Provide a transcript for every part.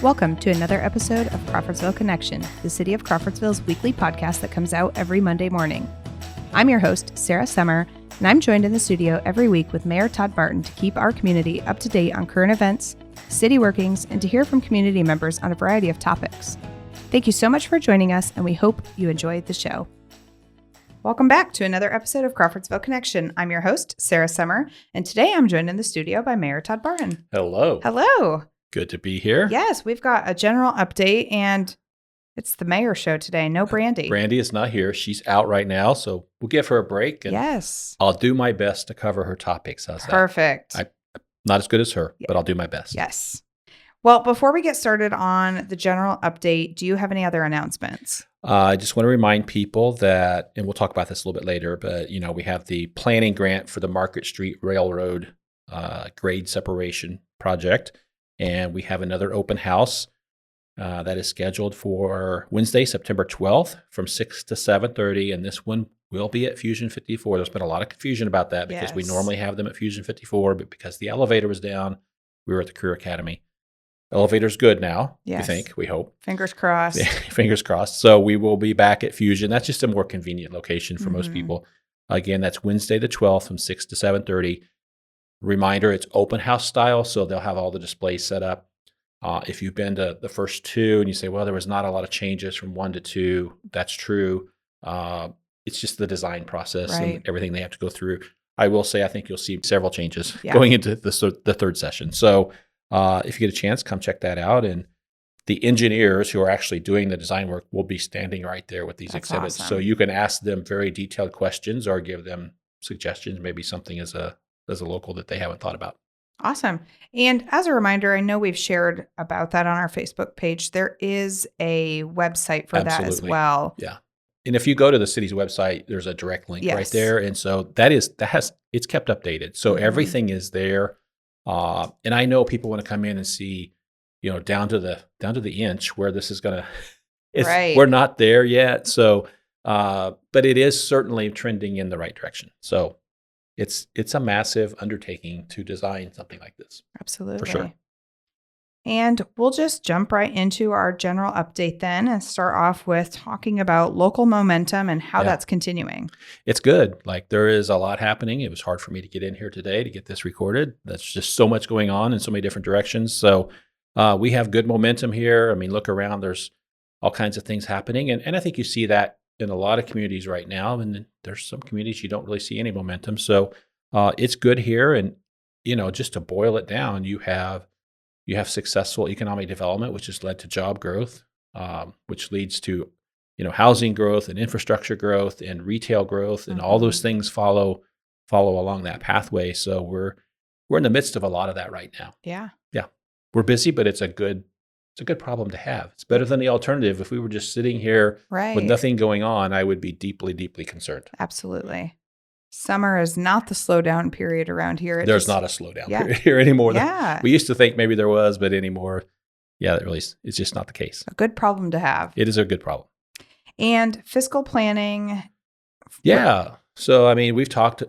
Welcome to another episode of Crawfordsville Connection, the City of Crawfordsville's weekly podcast that comes out every Monday morning. I'm your host, Sarah Summer, and I'm joined in the studio every week with Mayor Todd Barton to keep our community up to date on current events, city workings, and to hear from community members on a variety of topics. Thank you so much for joining us, and we hope you enjoyed the show. Welcome back to another episode of Crawfordsville Connection. I'm your host, Sarah Summer, and today I'm joined in the studio by Mayor Todd Barton. Hello. Hello. Good to be here. Yes, we've got a general update, and it's the mayor show today. No Brandy. Brandy is not here. She's out right now, so we'll give her a break. And yes. I'll do my best to cover her topics. How's that? Perfect. I'm not as good as her, but I'll do my best. Yes. Well, before we get started on the general update, do you have any other announcements? I just want to remind people that, and we'll talk about this a little bit later, but we have the planning grant for the Market Street Railroad grade separation project. And we have another open house that is scheduled for Wednesday, September 12th from 6 to 7:30. And this one will be at Fusion 54. There's been a lot of confusion about that because we normally have them at Fusion 54, but because the elevator was down, we were at the Career Academy. Elevator's good now, we hope. Fingers crossed. Fingers crossed. So we will be back at Fusion. That's just a more convenient location for most people. Again, that's Wednesday the 12th from 6 to 7:30. Reminder, it's open house style, so they'll have all the displays set up. If you've been to the first two and you say, well, there was not a lot of changes from 1 to 2, that's true. It's just the design process and everything they have to go through. I will say, I think you'll see several changes going into the third session. So if you get a chance, come check that out. And the engineers who are actually doing the design work will be standing right there with these exhibits. Awesome. So you can ask them very detailed questions or give them suggestions, maybe something as a local that they haven't thought about. Awesome. And as a reminder, I know we've shared about that on our Facebook page. There is a website for that as well. Yeah. And if you go to the city's website, there's a direct link right there. And so it's kept updated. So everything is there. And I know people want to come in and see, down to the inch where this is going to, we're not there yet. So, but it is certainly trending in the right direction. So it's a massive undertaking to design something like this. Absolutely. For sure. And we'll just jump right into our general update then and start off with talking about local momentum and how that's continuing. It's good. Like there is a lot happening. It was hard for me to get in here today to get this recorded. That's just so much going on in so many different directions. So we have good momentum here. I mean, look around, there's all kinds of things happening. And I think you see that in a lot of communities right now, and there's some communities you don't really see any momentum. So it's good here, and just to boil it down, you have successful economic development, which has led to job growth, which leads to housing growth and infrastructure growth and retail growth, and all those things follow along that pathway. So we're in the midst of a lot of that right now. Yeah, we're busy, but it's a good problem to have. It's better than the alternative. If we were just sitting here with nothing going on, I would be deeply, deeply concerned. Absolutely. Summer is not the slowdown period around here. There's not a slowdown period here anymore. Yeah. We used to think maybe there was, but anymore, it's just not the case. A good problem to have. It is a good problem. And fiscal planning. Yeah. So, I mean, we've talked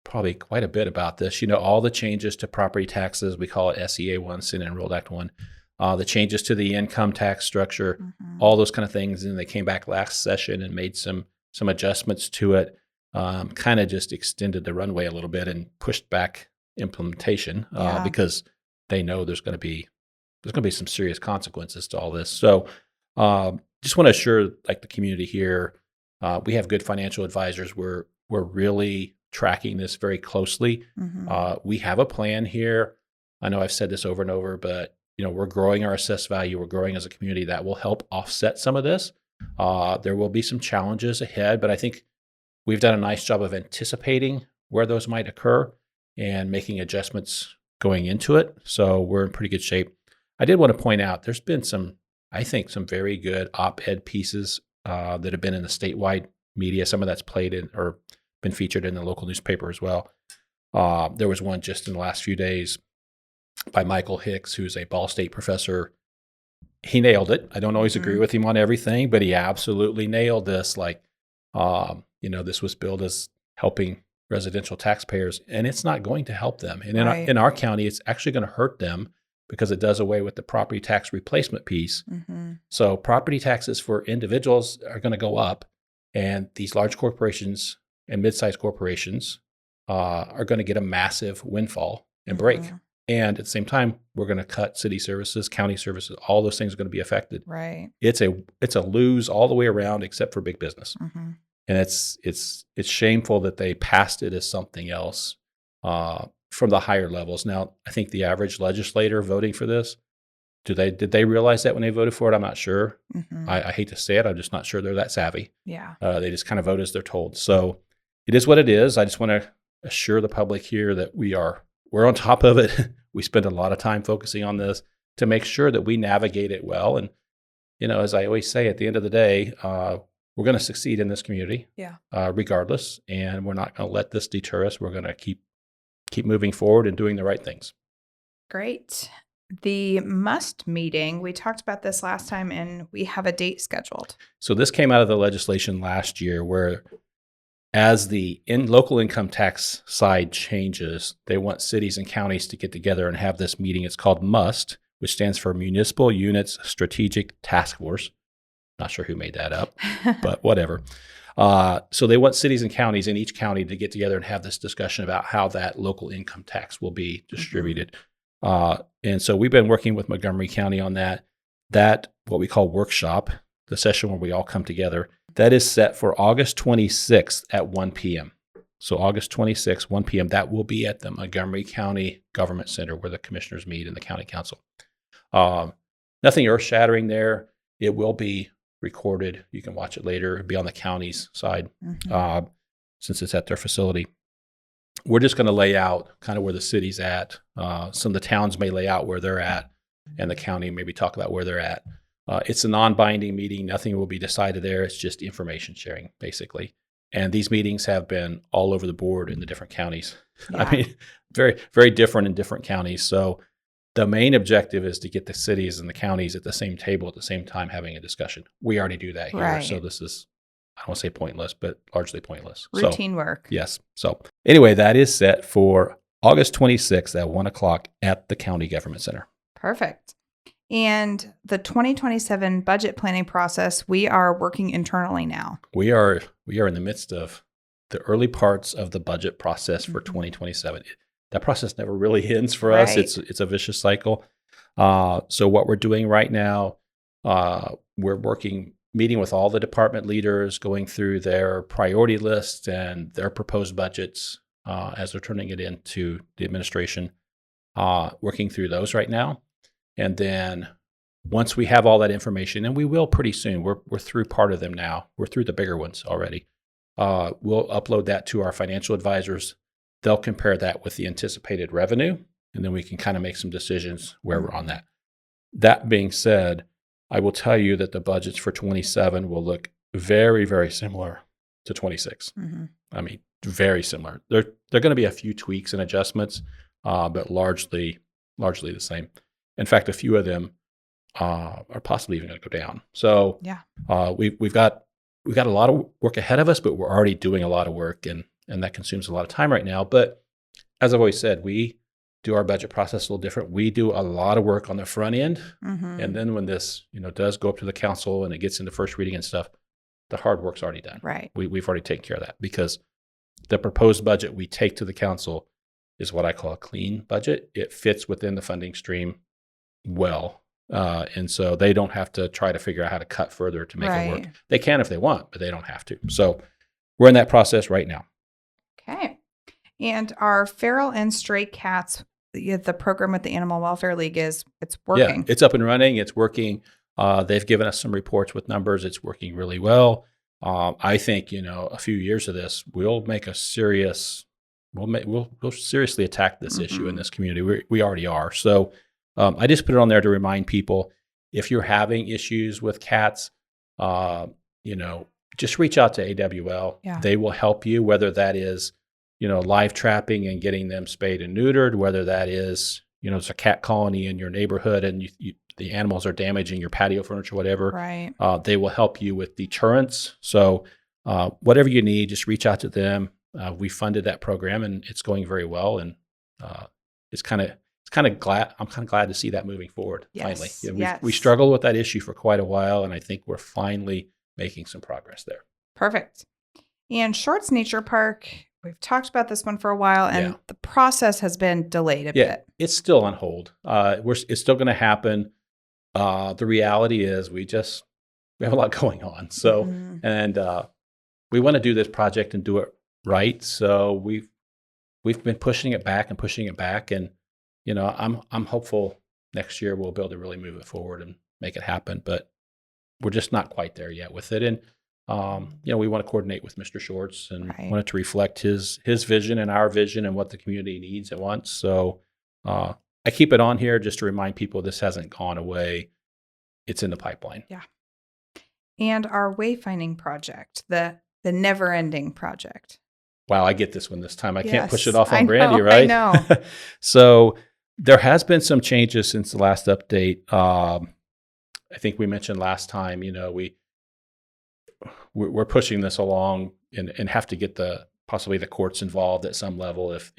probably quite a bit about this. All the changes to property taxes, we call it SEA 1, Senate Enrolled Act 1. The changes to the income tax structure, all those kind of things. And they came back last session and made some adjustments to it, kind of just extended the runway a little bit and pushed back implementation because they know there's going to be some serious consequences to all this. So just want to assure the community here, we have good financial advisors. We're really tracking this very closely. We have a plan here. I know I've said this over and over, but we're growing our assessed value. We're growing as a community that will help offset some of this. There will be some challenges ahead, but I think we've done a nice job of anticipating where those might occur and making adjustments going into it. So we're in pretty good shape. I did want to point out there's been some very good op-ed pieces that have been in the statewide media. Some of that's played in or been featured in the local newspaper as well. There was one just in the last few days by Michael Hicks, who's a Ball State professor. He nailed it. I don't always agree with him on everything, but he absolutely nailed this. This was billed as helping residential taxpayers, and it's not going to help them. And in our county, it's actually going to hurt them because it does away with the property tax replacement piece. Mm-hmm. So property taxes for individuals are going to go up, and these large corporations and mid-sized corporations are going to get a massive windfall and break. Mm-hmm. And at the same time, we're going to cut city services, county services, all those things are going to be affected. Right. It's a lose all the way around except for big business. Mm-hmm. And it's shameful that they passed it as something else from the higher levels. Now, I think the average legislator voting for this, did they realize that when they voted for it? I'm not sure. Mm-hmm. I hate to say it. I'm just not sure they're that savvy. Yeah. They just kind of vote as they're told. So it is what it is. I just want to assure the public here that we're on top of it. We spend a lot of time focusing on this to make sure that we navigate it well. And, as I always say, at the end of the day, we're going to succeed in this community, regardless. And we're not going to let this deter us. We're going to keep moving forward and doing the right things. Great. The MUST meeting, we talked about this last time, and we have a date scheduled. So this came out of the legislation last year where, as the local income tax side changes, they want cities and counties to get together and have this meeting. It's called MUST, which stands for Municipal Units Strategic Task Force. Not sure who made that up, but whatever. So they want cities and counties in each county to get together and have this discussion about how that local income tax will be distributed. And so we've been working with Montgomery County on that, what we call workshop, the session where we all come together. That is set for August 26th at 1 p.m. So August 26th, 1 p.m., that will be at the Montgomery County Government Center where the commissioners meet and the county council. Nothing earth-shattering there. It will be recorded. You can watch it later. It'll be on the county's side since it's at their facility. We're just going to lay out kind of where the city's at. Some of the towns may lay out where they're at, and the county maybe talk about where they're at. It's a non-binding meeting. Nothing will be decided there. It's just information sharing, basically. And these meetings have been all over the board in the different counties. Yeah. I mean, very, very different in different counties. So the main objective is to get the cities and the counties at the same table at the same time having a discussion. We already do that here. Right. So this is, I don't want to say pointless, but largely pointless. Routine work. Yes. So anyway, that is set for August 26th at 1 o'clock at the County Government Center. Perfect. And the 2027 budget planning process, we are working internally now. We are in the midst of the early parts of the budget process for 2027. That process never really ends for us. It's a vicious cycle. So what we're doing right now, we're meeting with all the department leaders, going through their priority lists and their proposed budgets as they're turning it into the administration, working through those right now. And then once we have all that information, and we will pretty soon, we're through part of them now. We're through the bigger ones already. We'll upload that to our financial advisors. They'll compare that with the anticipated revenue, and then we can kind of make some decisions where we're on that. That being said, I will tell you that the budgets for 27 will look very, very similar to 26. Mm-hmm. I mean, very similar. There are going to be a few tweaks and adjustments, but largely the same. In fact, a few of them are possibly even going to go down. So we've got a lot of work ahead of us, but we're already doing a lot of work, and that consumes a lot of time right now. But as I've always said, we do our budget process a little different. We do a lot of work on the front end, and then when this does go up to the council and it gets into first reading and stuff, the hard work's already done. Right. We've already taken care of that, because the proposed budget we take to the council is what I call a clean budget. It fits within the funding stream well. And so they don't have to try to figure out how to cut further to make it work. They can if they want, but they don't have to. So we're in that process right now. Okay. And our feral and stray cats, the program with the Animal Welfare League it's working. Yeah, it's up and running. It's working. They've given us some reports with numbers. It's working really well. I think, a few years of this, we'll seriously attack this issue in this community. We already are. So I just put it on there to remind people, if you're having issues with cats, just reach out to AWL. Yeah. They will help you, whether that is, live trapping and getting them spayed and neutered, whether that is, there's a cat colony in your neighborhood and the animals are damaging your patio furniture, whatever. Right. They will help you with deterrence. So whatever you need, just reach out to them. We funded that program and it's going very well. And it's kind of kind of glad. I'm kind of glad to see that moving forward. Finally, Yes. you know, Yes. we struggled with that issue for quite a while, and I think we're finally making some progress there. Perfect. And Shorts Nature Park, we've talked about this one for a while, and Yeah. the process has been delayed a bit. It's still on hold. It's still going to happen. The reality is we have a lot going on. So, Mhm. and we want to do this project and do it right. So we've been pushing it back, and you know, I'm hopeful next year we'll be able to really move it forward and make it happen. But we're just not quite there yet with it. And you know, we want to coordinate with Mr. Shorts and Right. want it to reflect his vision and our vision and what the community needs and wants. So I keep it on here just to remind people this hasn't gone away. It's in the pipeline. Yeah. And our wayfinding project, the never-ending project. Wow, I get this one this time. I can't push Yes, it off on I Brandy, know, right? I know. So there has been some changes since the last update. I think we mentioned last time, you know, we're pushing this along and have to get possibly the courts involved at some level if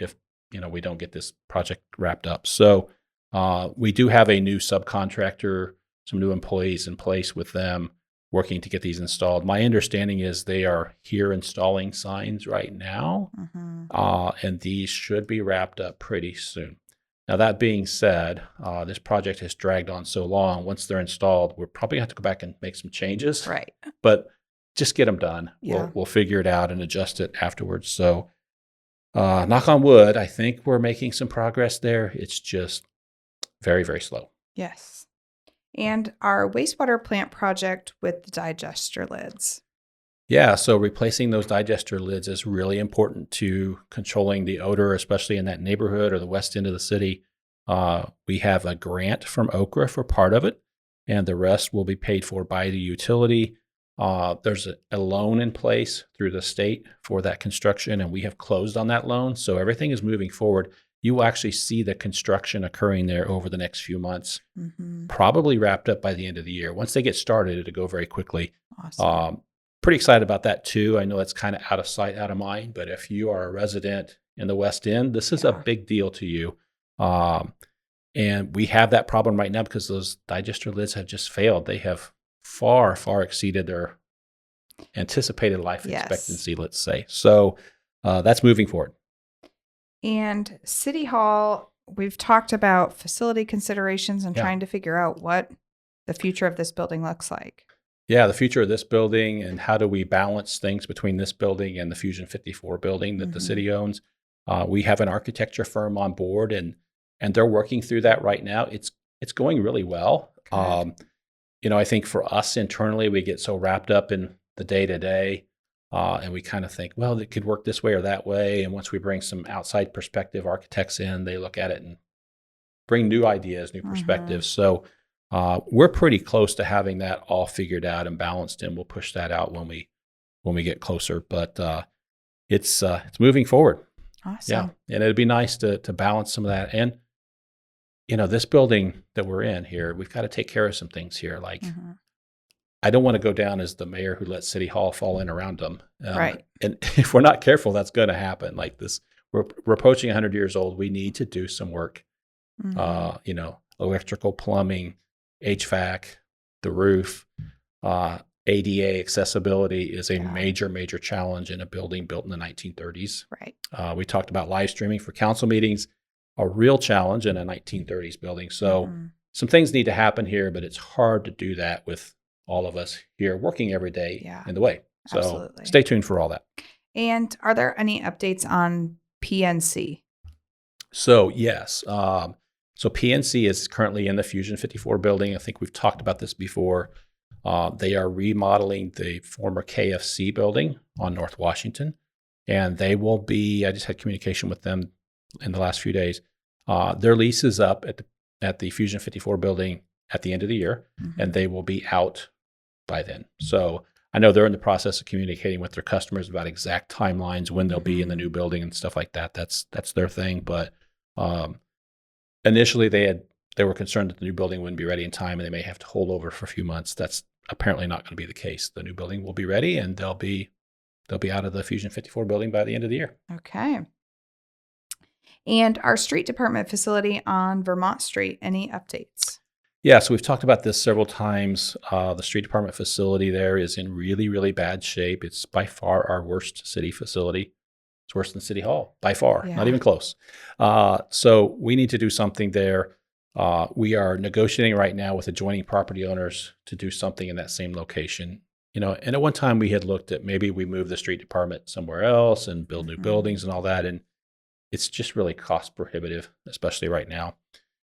you know we don't get this project wrapped up. So we do have a new subcontractor, some new employees in place with them working to get these installed. My understanding is they are here installing signs right now, and these should be wrapped up pretty soon. Now, that being said, this project has dragged on so long. Once they're installed, we're probably going to have to go back and make some changes. Right. But just get them done. Yeah. We'll figure it out and adjust it afterwards. So, knock on wood, I think we're making some progress there. It's just very, very slow. Yes. And our wastewater plant project with the digester lids. Yeah, so replacing those digester lids is really important to controlling the odor, especially in that neighborhood or the west end of the city. We have a grant from Okra for part of it, and the rest will be paid for by the utility. There's a loan in place through the state for that construction, and we have closed on that loan. So everything is moving forward. You will actually see the construction occurring there over the next few months, probably wrapped up by the end of the year. Once they get started, it'll go very quickly. Awesome. Pretty excited about that too. I know it's kind of out of sight, out of mind, but if you are a resident in the West End, this is a big deal to you. And we have that problem right now because those digester lids have just failed. They have far, far exceeded their anticipated life expectancy, let's say. So that's moving forward. And City Hall, we've talked about facility considerations and trying to figure out what the future of this building looks like. Yeah, the future of this building and how do we balance things between this building and the Fusion 54 building that the city owns. We have an architecture firm on board and they're working through that right now. It's going really well. You know, I think for us internally, we get so wrapped up in the day-to-day and we kind of think, well, it could work this way or that way. And once we bring some outside perspective architects in, they look at it and bring new ideas, new perspectives. So we're pretty close to having that all figured out and balanced, and we'll push that out when we get closer. But it's moving forward. Awesome. Yeah, and it'd be nice to balance some of that. And you know, this building that we're in here, we've got to take care of some things here. Like, I don't want to go down as the mayor who let City Hall fall in around them. Right. And if we're not careful, that's going to happen. Like this, we're approaching 100 years old. We need to do some work. You know, electrical, plumbing, HVAC, the roof, ADA accessibility is a major challenge in a building built in the 1930s. Right. We talked about live streaming for council meetings, a real challenge in a 1930s building. So some things need to happen here, but it's hard to do that with all of us here working every day in the way. So Absolutely. Stay tuned for all that. And are there any updates on PNC? So yes. So PNC is currently in the Fusion 54 building. I think we've talked about this before. They are remodeling the former KFC building on North Washington. And they will be, I just had communication with them in the last few days. Their lease is up at the Fusion 54 building at the end of the year, and they will be out by then. So I know they're in the process of communicating with their customers about exact timelines, when they'll be in the new building and stuff like that. That's their thing. But initially they were concerned that the new building wouldn't be ready in time and they may have to hold over for a few months. That's apparently not going to be the case. The new building will be ready and they'll be out of the Fusion 54 building by the end of the year. Okay. And our street department facility on Vermont Street, any updates? Yeah, so we've talked about this several times. The street department facility there is in really, really bad shape. It's by far our worst city facility. It's worse than City Hall, by far, not even close. So we need to do something there. We are negotiating right now with adjoining property owners to do something in that same location. And at one time we had looked at maybe we move the street department somewhere else and build new buildings and all that. And it's just really cost prohibitive, especially right now.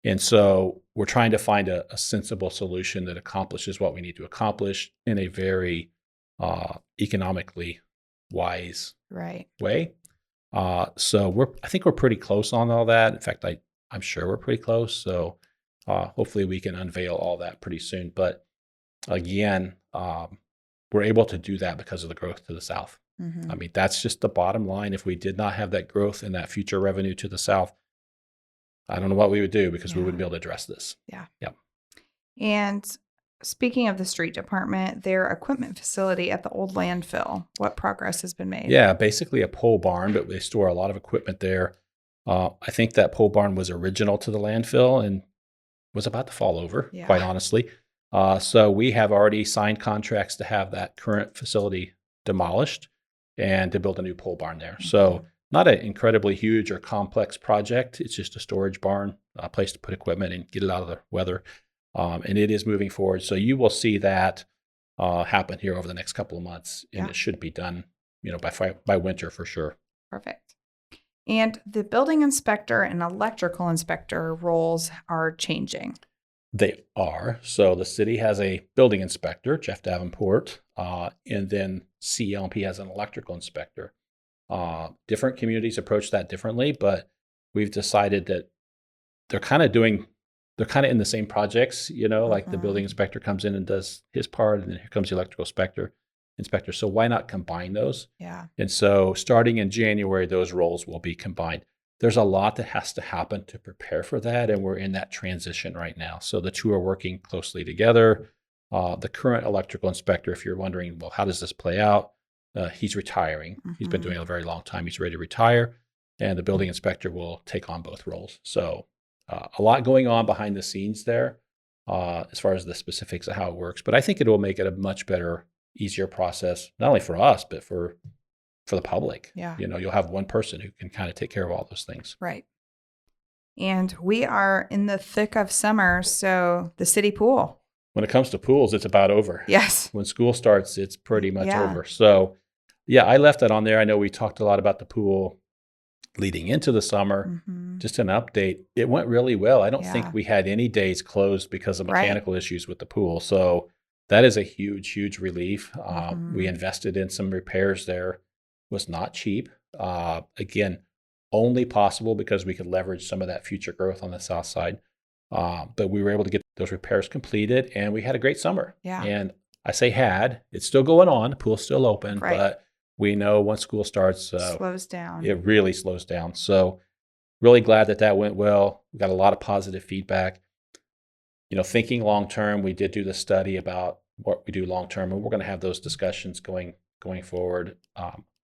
And so we're trying to find a sensible solution that accomplishes what we need to accomplish in a very economically wise way. So I think we're pretty close on all that. In fact, I'm sure we're pretty close. So hopefully we can unveil all that pretty soon. But again, we're able to do that because of the growth to the south. I mean, that's just the bottom line. If we did not have that growth and that future revenue to the south, I don't know what we would do because we wouldn't be able to address this. Yeah. Yep. And speaking of the street department, their equipment facility at the old landfill, what progress has been made? Yeah, basically a pole barn, but they store a lot of equipment there. I think that pole barn was original to the landfill and was about to fall over, quite honestly. So we have already signed contracts to have that current facility demolished and to build a new pole barn there. So not an incredibly huge or complex project. It's just a storage barn, a place to put equipment and get it out of the weather. And it is moving forward. So you will see that happen here over the next couple of months. And it should be done, by winter for sure. Perfect. And the building inspector and electrical inspector roles are changing. They are. So the city has a building inspector, Jeff Davenport, and then CLMP has an electrical inspector. Different communities approach that differently, but we've decided that they're kind of in the same projects, like the building inspector comes in and does his part, and then here comes the electrical inspector. So why not combine those? Yeah. And so starting in January, those roles will be combined. There's a lot that has to happen to prepare for that, and we're in that transition right now. So the two are working closely together. The current electrical inspector, if you're wondering, well, how does this play out? He's retiring. He's been doing it a very long time. He's ready to retire, and the building inspector will take on both roles. So a lot going on behind the scenes there as far as the specifics of how it works. But I think it will make it a much better, easier process, not only for us, but for the public. Yeah. You'll have one person who can kind of take care of all those things. Right. And we are in the thick of summer, so the city pool. When it comes to pools, it's about over. Yes. When school starts, it's pretty much over. So, I left that on there. I know we talked a lot about the pool leading into the summer. Just an update. It went really well. I don't think we had any days closed because of mechanical issues with the pool. So that is a huge, huge relief. We invested in some repairs there. Was not cheap. Again, only possible because we could leverage some of that future growth on the south side. But we were able to get those repairs completed, and we had a great summer. Yeah. And I say it's still going on. The pool's still open, but we know once school starts, slows down. It really slows down. So really glad that went well. We got a lot of positive feedback. Thinking long term, we did do the study about what we do long term, and we're going to have those discussions going forward.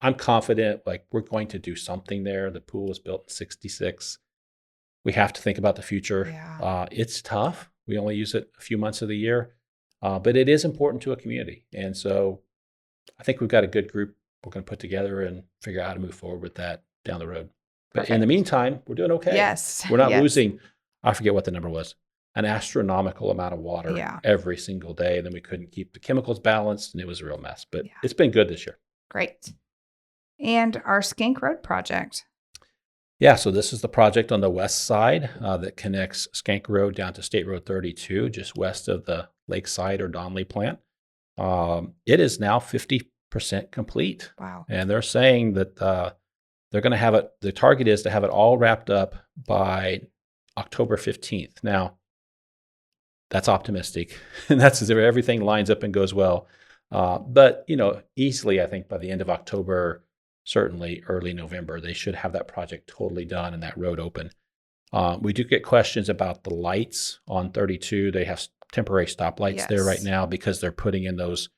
I'm confident, we're going to do something there. The pool was built in 1966. We have to think about the future. Yeah. It's tough. We only use it a few months of the year, but it is important to a community. And so I think we've got a good group we're going to put together and figure out how to move forward with that down the road. But in the meantime, we're doing okay. Yes. We're not losing, I forget what the number was, an astronomical amount of water every single day. And then we couldn't keep the chemicals balanced, and it was a real mess. But it's been good this year. Great. And our Skank Road project. Yeah, so this is the project on the west side that connects Skank Road down to State Road 32, just west of the Lakeside or Donley plant. It is now 50% complete. Wow. And they're saying that they're going to have it, the target is to have it all wrapped up by October 15th. Now, that's optimistic, and that's as if everything lines up and goes well. But, easily, I think by the end of October, certainly early November, they should have that project totally done and that road open. We do get questions about the lights on 32. They have temporary stoplights there right now because they're putting in those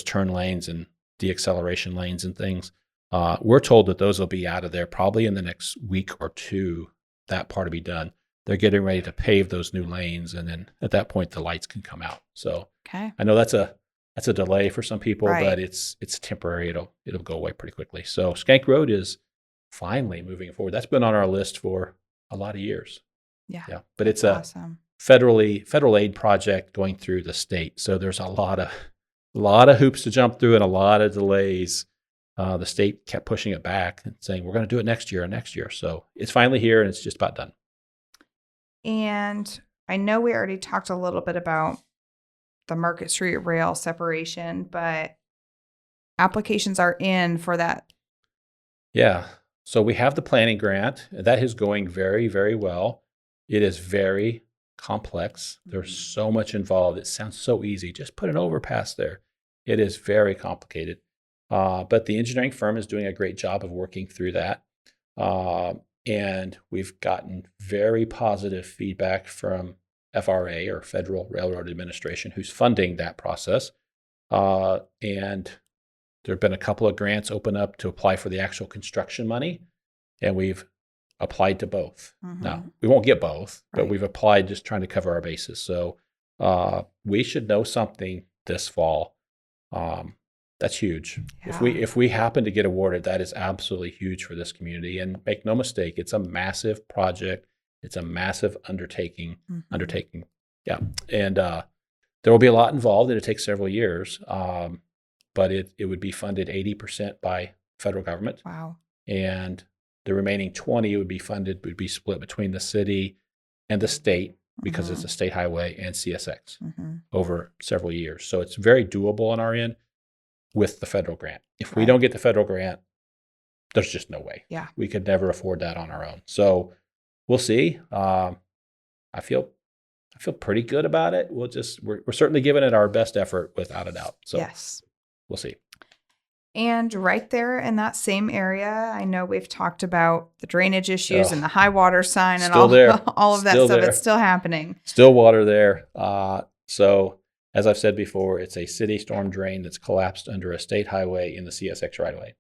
turn lanes and deacceleration lanes and things. We're told that those will be out of there probably in the next week or two. That part will be done. They're getting ready to pave those new lanes, and then at that point the lights can come out. So I know that's a delay for some people, but it's temporary. It'll go away pretty quickly. So Skank Road is finally moving forward. That's been on our list for a lot of years. Yeah. But it's awesome. Federal aid project going through the state. So there's a lot of hoops to jump through and a lot of delays. The state kept pushing it back and saying, we're going to do it next year. So it's finally here and it's just about done. And I know we already talked a little bit about the Market Street rail separation, but applications are in for that. Yeah. So we have the planning grant. That is going very, very well. It is very complex. There's so much involved. It sounds so easy. Just put an overpass there. It is very complicated. But the engineering firm is doing a great job of working through that. And we've gotten very positive feedback from FRA, or Federal Railroad Administration, who's funding that process. And there have been a couple of grants open up to apply for the actual construction money, and we've applied to both. Now, we won't get both, but we've applied just trying to cover our bases. So we should know something this fall. That's huge. Yeah. If we happen to get awarded, that is absolutely huge for this community. And make no mistake, it's a massive project. It's a massive undertaking. Yeah. And there will be a lot involved, and it takes several years. But it would be funded 80% by federal government. Wow. And the remaining 20 would be split between the city and the state, because it's a state highway, and CSX over several years. So it's very doable on our end with the federal grant. If we don't get the federal grant, there's just no way. Yeah. We could never afford that on our own. So we'll see. I feel pretty good about it. We're certainly giving it our best effort, without a doubt. So yes, we'll see. And right there in that same area, I know we've talked about the drainage issues and the high water sign and all of that stuff. It's still happening. Still water there. So as I've said before, it's a city storm drain that's collapsed under a state highway in the CSX right of way.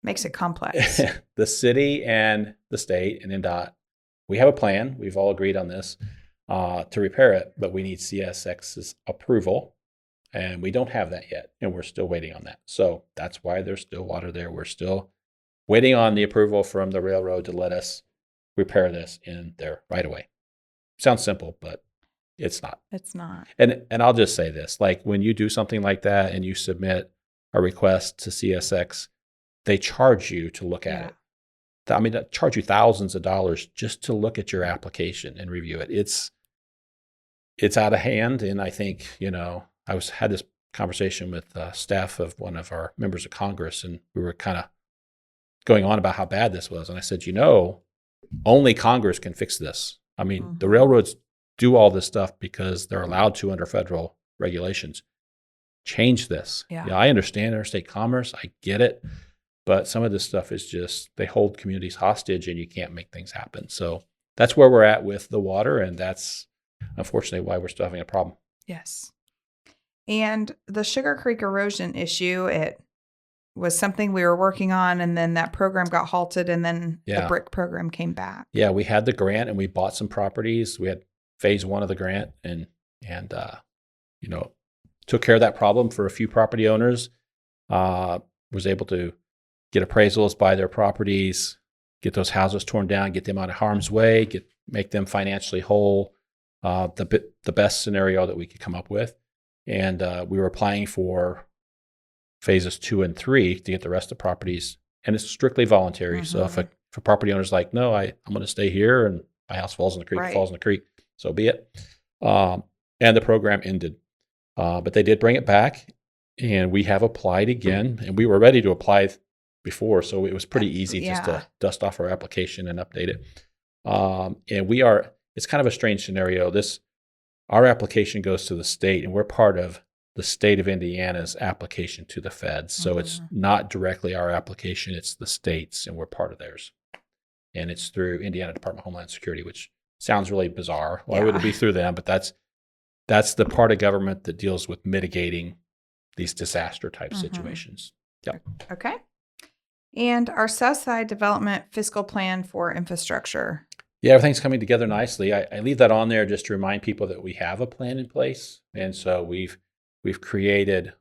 Makes it complex. The city and the state and NDOT, we have a plan. We've all agreed on this to repair it, but we need CSX's approval. And we don't have that yet, and we're still waiting on that. So that's why there's still water there. We're still waiting on the approval from the railroad to let us repair this in their right of way. Sounds simple, but it's not. It's not. And I'll just say this, like when you do something like that and you submit a request to CSX, they charge you to look at it. I mean, they charge you thousands of dollars just to look at your application and review it. It's out of hand, and I think, I had this conversation with staff of one of our members of Congress, and we were kind of going on about how bad this was. And I said, only Congress can fix this. I mean, the railroads do all this stuff because they're allowed to under federal regulations. Change this. Yeah, I understand interstate commerce. I get it. But some of this stuff is just, they hold communities hostage and you can't make things happen. So that's where we're at with the water. And that's unfortunately why we're still having a problem. Yes. And the Sugar Creek erosion issue, it was something we were working on, and then that program got halted, and then the BRIC program came back. Yeah, we had the grant, and we bought some properties. We had phase 1 of the grant, and took care of that problem for a few property owners. Was able to get appraisals, buy their properties, get those houses torn down, get them out of harm's way, make them financially whole. The best scenario that we could come up with. And we were applying for phases 2 and 3 to get the rest of the properties. And it's strictly voluntary. So if a property owner's like, no, I'm going to stay here, and my house falls in the creek, it falls in the creek, so be it. And the program ended. But they did bring it back, and we have applied again. And we were ready to apply before, so it was pretty easy just to dust off our application and update it. And it's kind of a strange scenario. Our application goes to the state, and we're part of the state of Indiana's application to the feds. So it's not directly our application, it's the state's, and we're part of theirs. And it's through Indiana Department of Homeland Security, which sounds really bizarre. Why would it be through them? But that's the part of government that deals with mitigating these disaster type situations. Yeah. Okay. And our Southside Development fiscal plan for infrastructure. Yeah, everything's coming together nicely. I leave that on there just to remind people that we have a plan in place. And so we've created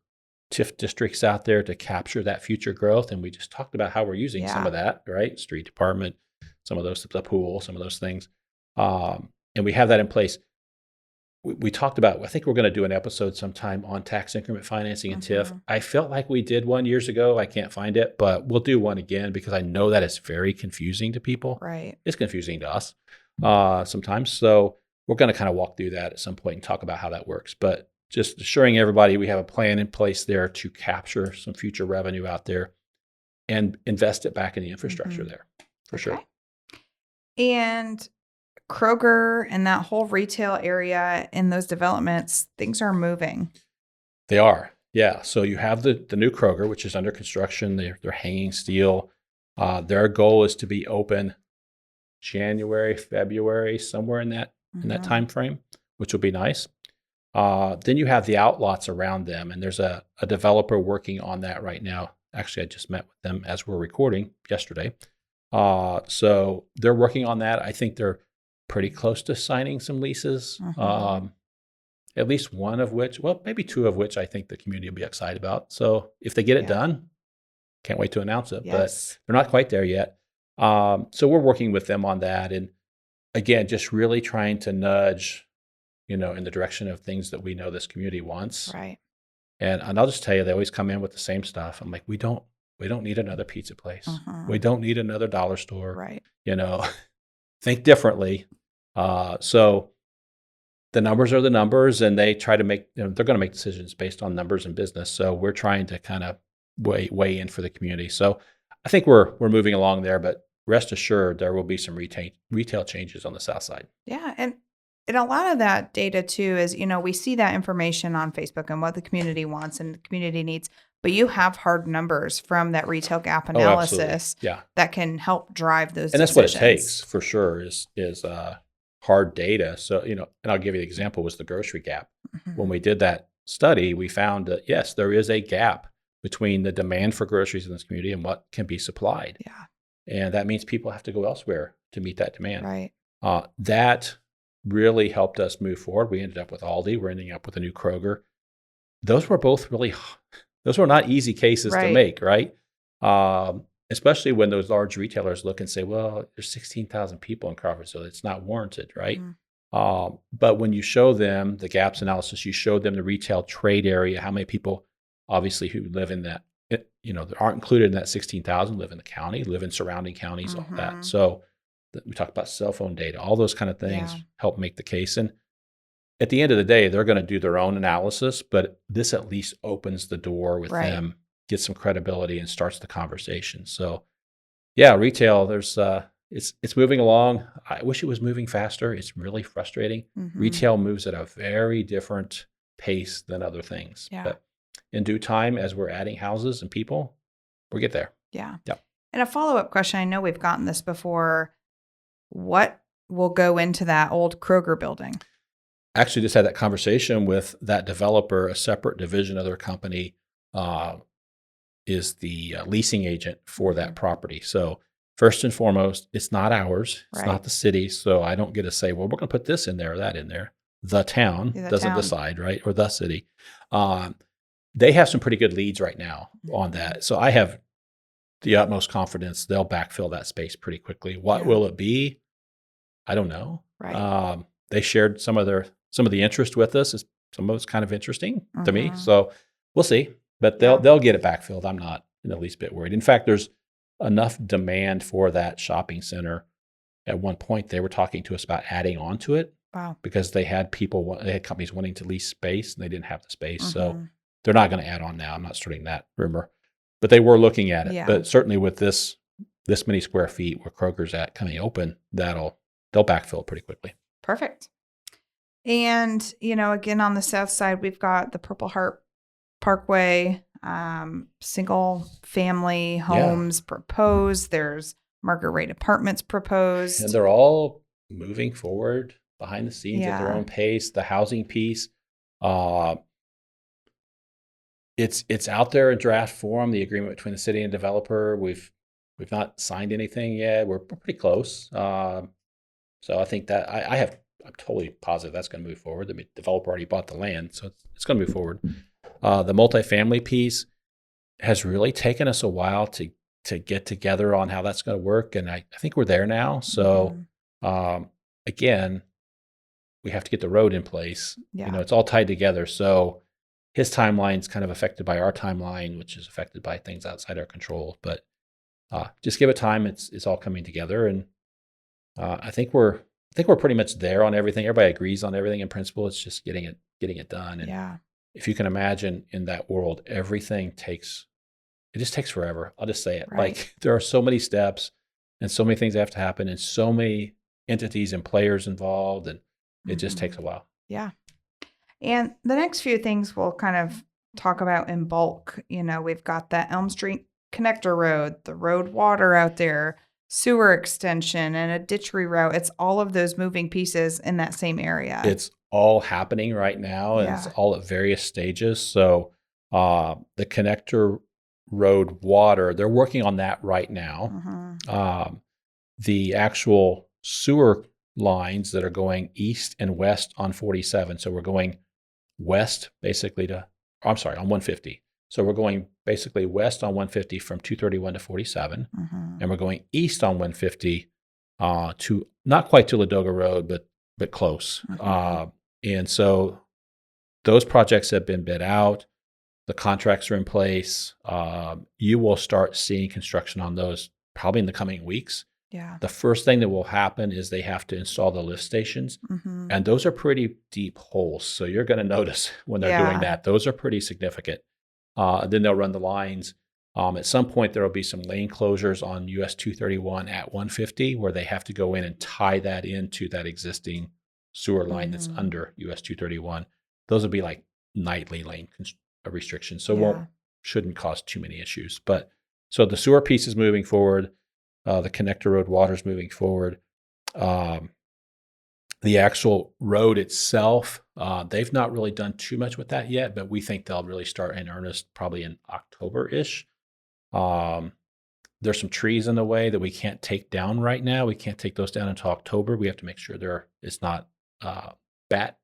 TIF districts out there to capture that future growth. And we just talked about how we're using some of that, right? Street department, some of those, the pool, some of those things. And we have that in place. We talked about, I think we're going to do an episode sometime on tax increment financing and TIF. I felt like we did one years ago. I can't find it, but we'll do one again because I know that it's very confusing to people. Right. It's confusing to us sometimes. So we're going to kind of walk through that at some point and talk about how that works. But just assuring everybody we have a plan in place there to capture some future revenue out there and invest it back in the infrastructure there for sure. And Kroger and that whole retail area in those developments, things are moving. They are. Yeah. So you have the new Kroger, which is under construction. They're hanging steel. Their goal is to be open January, February, somewhere in that time frame, which will be nice. Then you have the outlots around them, and there's a developer working on that right now. Actually, I just met with them as we're recording yesterday. So they're working on that. I think they're pretty close to signing some leases, at least one of which, well, maybe two of which I think the community will be excited about. So if they get it done, can't wait to announce it, but they're not quite there yet. So we're working with them on that. And again, just really trying to nudge, in the direction of things that we know this community wants. Right. And I'll just tell you, they always come in with the same stuff. I'm like, we don't need another pizza place. We don't need another dollar store. Right. Think differently. So the numbers are the numbers, and they try to make, they're going to make decisions based on numbers and business. So we're trying to kind of weigh in for the community. So I think we're moving along there, but rest assured there will be some retail changes on the south side. Yeah. And a lot of that data too is, we see that information on Facebook and what the community wants and the community needs, but you have hard numbers from that retail gap analysis that can help drive those decisions. And that's what it takes for sure is hard data. So, and I'll give you the example was the grocery gap. When we did that study, we found that yes, there is a gap between the demand for groceries in this community and what can be supplied. Yeah. And that means people have to go elsewhere to meet that demand. Right. That really helped us move forward. We ended up with Aldi. We're ending up with a new Kroger. Those were not easy cases to make, right? Especially when those large retailers look and say, well, there's 16,000 people in Crawfordsville. It's not warranted, right? But when you show them the gaps analysis, you show them the retail trade area, how many people obviously who live in that, that aren't included in that 16,000 live in the county, live in surrounding counties, all that. So we talked about cell phone data, all those kind of things help make the case. And at the end of the day, they're going to do their own analysis, but this at least opens the door with them, gets some credibility and starts the conversation. So yeah, retail, there's, it's moving along. I wish it was moving faster. It's really frustrating. Retail moves at a very different pace than other things. But in due time, as we're adding houses and people, we'll get there. Yeah. And a follow-up question, I know we've gotten this before. What will go into that old Kroger building? Actually, just had that conversation with that developer. A separate division of their company is the leasing agent for that property. So first and foremost, it's not ours. It's not the city. So I don't get to say, well, we're going to put this in there or that in there. The town doesn't decide, right? Or the city. They have some pretty good leads right now on that. So I have the utmost confidence they'll backfill that space pretty quickly. What will it be? I don't know. Right. They shared some of the interest with us. Some of it's kind of interesting to me. So we'll see. But they'll get it backfilled. I'm not in the least bit worried. In fact, there's enough demand for that shopping center. At one point, they were talking to us about adding on to it. Wow. Because they had companies wanting to lease space and they didn't have the space. So they're not going to add on now. I'm not starting that rumor. But they were looking at it. Yeah. But certainly with this many square feet where Kroger's at coming open, they'll backfill pretty quickly. Perfect. And, again, on the south side, we've got the Purple Heart Parkway, single family homes proposed. There's market rate apartments proposed. And they're all moving forward behind the scenes at their own pace. The housing piece, it's out there in draft form, the agreement between the city and developer. We've We've not signed anything yet. We're pretty close. So I think that I'm totally positive that's going to move forward. The developer already bought the land, so it's going to move forward. The multifamily piece has really taken us a while to get together on how that's going to work, and I think we're there now. So again, we have to get the road in place. Yeah. It's all tied together. So his timeline's kind of affected by our timeline, which is affected by things outside our control. But just give it time. It's all coming together, and I think we're pretty much there on everything. Everybody agrees on everything in principle. It's just getting it done. And if you can imagine in that world, everything just takes forever. I'll just say it. Right. Like there are so many steps and so many things that have to happen and so many entities and players involved, and it just takes a while. Yeah. And the next few things we'll kind of talk about in bulk. We've got the Elm Street connector road, the road water out there, sewer extension, and a ditch reroute. It's all of those moving pieces in that same area. It's all happening right now, and it's all at various stages. So the connector road water, they're working on that right now. The actual sewer lines that are going east and west on 47. So we're going west basically on 150. So we're going basically west on 150 from 231 to 47. And we're going east on 150 to not quite to Ladoga Road, but close. And so those projects have been bid out. The contracts are in place. You will start seeing construction on those probably in the coming weeks. Yeah. The first thing that will happen is they have to install the lift stations. And those are pretty deep holes. So you're going to notice when they're doing that. Those are pretty significant. Then they'll run the lines. At some point, there will be some lane closures on US 231 at 150 where they have to go in and tie that into that existing sewer line that's under US 231. Those will be like nightly lane restrictions. So shouldn't cause too many issues. But so the sewer piece is moving forward. The connector road water is moving forward. The actual road itself, they've not really done too much with that yet, but we think they'll really start in earnest probably in October-ish. There's some trees in the way that we can't take down right now. We can't take those down until October. We have to make sure it's not bat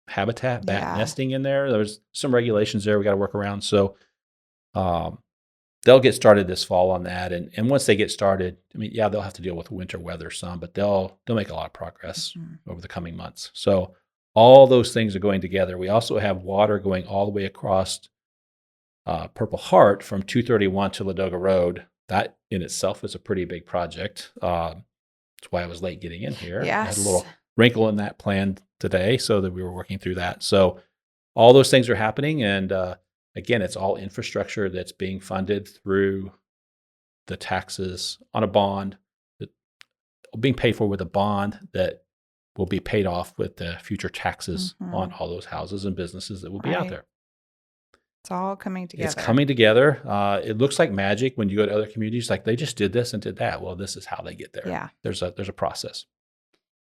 habitat, bat nesting in there. There's some regulations there we got to work around. So they'll get started this fall on that. And once they get started, they'll have to deal with winter weather some, but they'll make a lot of progress over the coming months. So all those things are going together. We also have water going all the way across Purple Heart from 231 to Ladoga Road. That in itself is a pretty big project. That's why I was late getting in here. Yes. I had a little wrinkle in that plan today so that we were working through that. So all those things are happening. And again, it's all infrastructure that's being funded through the taxes on a bond, being paid for with a bond that will be paid off with the future taxes on all those houses and businesses that will be out there. It's all coming together. It's coming together. It looks like magic when you go to other communities, like they just did this and did that. Well, this is how they get there. Yeah. There's a process.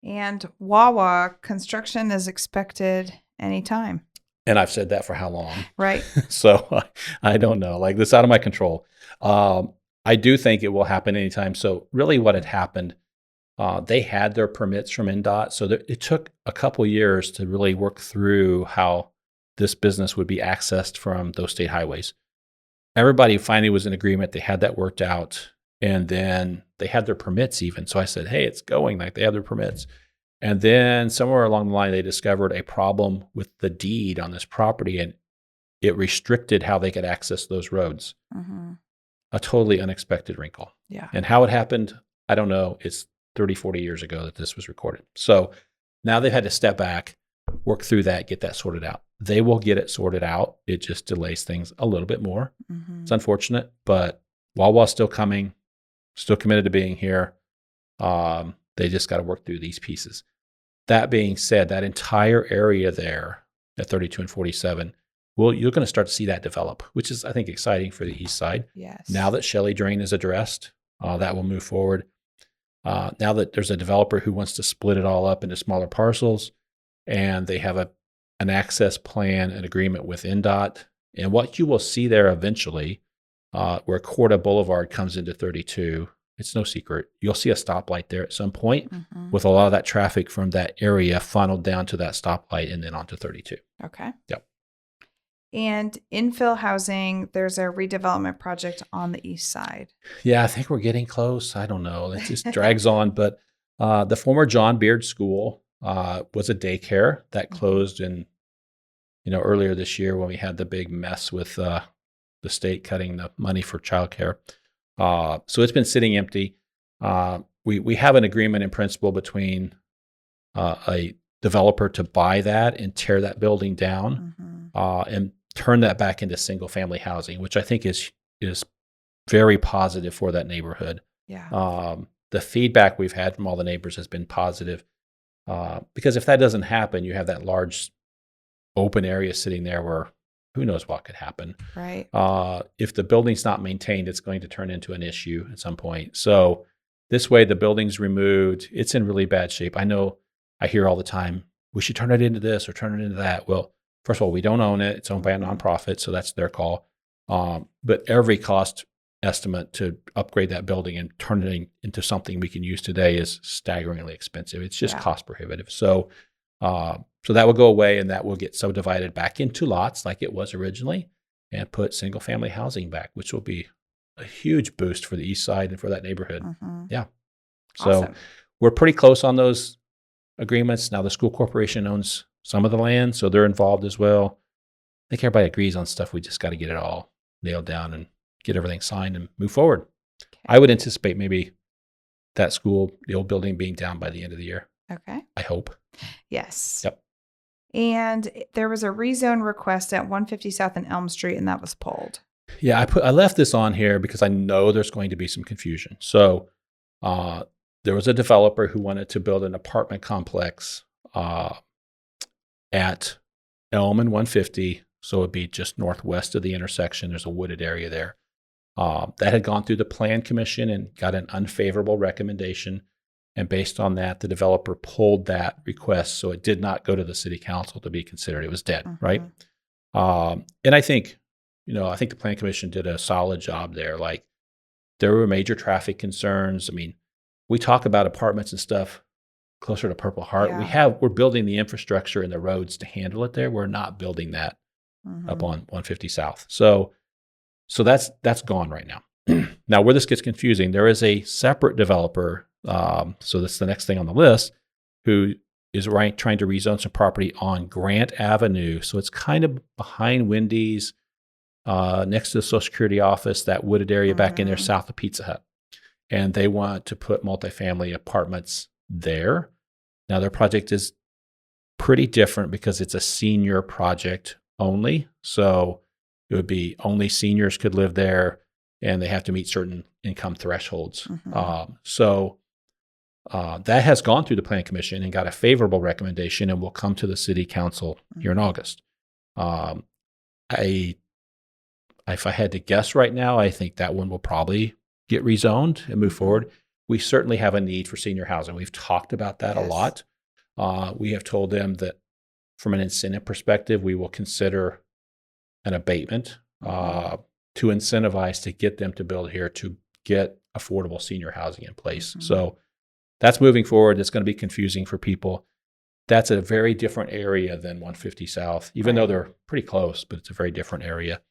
And Wawa construction is expected anytime. And I've said that for how long? Right. So I don't know. Like, this is out of my control. I do think it will happen anytime. So really what had happened, they had their permits from NDOT. So it took a couple years to really work through how this business would be accessed from those state highways. Everybody finally was in agreement. They had that worked out. And then they had their permits even. So I said, hey, it's going. Like, they have their permits. And then somewhere along the line, they discovered a problem with the deed on this property, and it restricted how they could access those roads. A totally unexpected wrinkle. Yeah. And how it happened, I don't know. It's 30, 40 years ago that this was recorded. So now they've had to step back, work through that, get that sorted out. They will get it sorted out. It just delays things a little bit more. It's unfortunate, but Wawa's still coming, still committed to being here. They just got to work through these pieces. That being said, that entire area there at 32 and 47, well, you're going to start to see that develop, which is, I think, exciting for the east side. Yes. Now that Shelley Drain is addressed, that will move forward. Now that there's a developer who wants to split it all up into smaller parcels, and they have an access plan, an agreement with NDOT. And what you will see there eventually, where Corda Boulevard comes into 32. It's no secret. You'll see a stoplight there at some point with a lot of that traffic from that area funneled down to that stoplight and then onto 32. Okay. Yep. And infill housing, there's a redevelopment project on the east side. Yeah, I think we're getting close. I don't know. It just drags on. But the former John Beard School was a daycare that closed in, earlier this year when we had the big mess with the state cutting the money for childcare. So it's been sitting empty. We have an agreement in principle between a developer to buy that and tear that building down and turn that back into single family housing, which I think is very positive for that neighborhood. Yeah. The feedback we've had from all the neighbors has been positive because if that doesn't happen, you have that large open area sitting there where who knows what could happen. Right. If the building's not maintained, it's going to turn into an issue at some point. So this way, the building's removed. It's in really bad shape. I know I hear all the time, we should turn it into this or turn it into that. Well, first of all, we don't own it. It's owned by a nonprofit, so that's their call. But every cost estimate to upgrade that building and turn it into something we can use today is staggeringly expensive. It's just cost prohibitive. So that will go away and that will get subdivided back into lots like it was originally and put single family housing back, which will be a huge boost for the east side and for that neighborhood. Yeah. So Awesome. we're pretty close on those agreements. Now the school corporation owns some of the land, so they're involved as well. I think everybody agrees on stuff. We just got to get it all nailed down and get everything signed and move forward. Okay. I would anticipate maybe that school, the old building, being down by the end of the year. Okay. I hope. Yes. Yep. And there was a rezone request at 150 South and Elm Street, and that was pulled. Yeah, I left this on here because I know there's going to be some confusion. So there was a developer who wanted to build an apartment complex at Elm and 150. So it'd be just northwest of the intersection. There's a wooded area there. That had gone through the Plan Commission and got an unfavorable recommendation. And based on that, the developer pulled that request. So it did not go to the city council to be considered. It was dead, right? And I think the Plan Commission did a solid job there. Like there were major traffic concerns. I mean, we talk about apartments and stuff closer to Purple Heart. Yeah. We're building the infrastructure and the roads to handle it there. We're not building that up on 150 South. So that's gone right now. Now, where this gets confusing, there is a separate developer. So that's the next thing on the list, who is trying to rezone some property on Grant Avenue. So it's kind of behind Wendy's, next to the Social Security office, that wooded area back in there south of Pizza Hut. And they want to put multifamily apartments there. Now, their project is pretty different because it's a senior project only. So it would be only seniors could live there, and they have to meet certain income thresholds. So that has gone through the Plan Commission and got a favorable recommendation and will come to the city council here in August. If I had to guess right now, I think that one will probably get rezoned and move forward. We certainly have a need for senior housing. We've talked about that a lot. We have told them that from an incentive perspective, we will consider an abatement to incentivize to get them to build here to get affordable senior housing in place. So that's moving forward. It's going to be confusing for people. That's a very different area than 150 South, even though they're pretty close, but it's a very different area.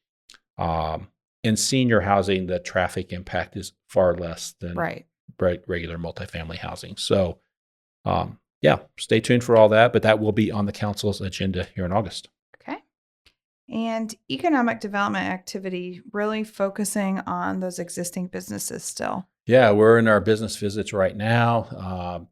In senior housing, the traffic impact is far less than regular multifamily housing. So, stay tuned for all that, but that will be on the council's agenda here in August. Okay. And economic development activity, really focusing on those existing businesses still. Yeah, we're in our business visits right now.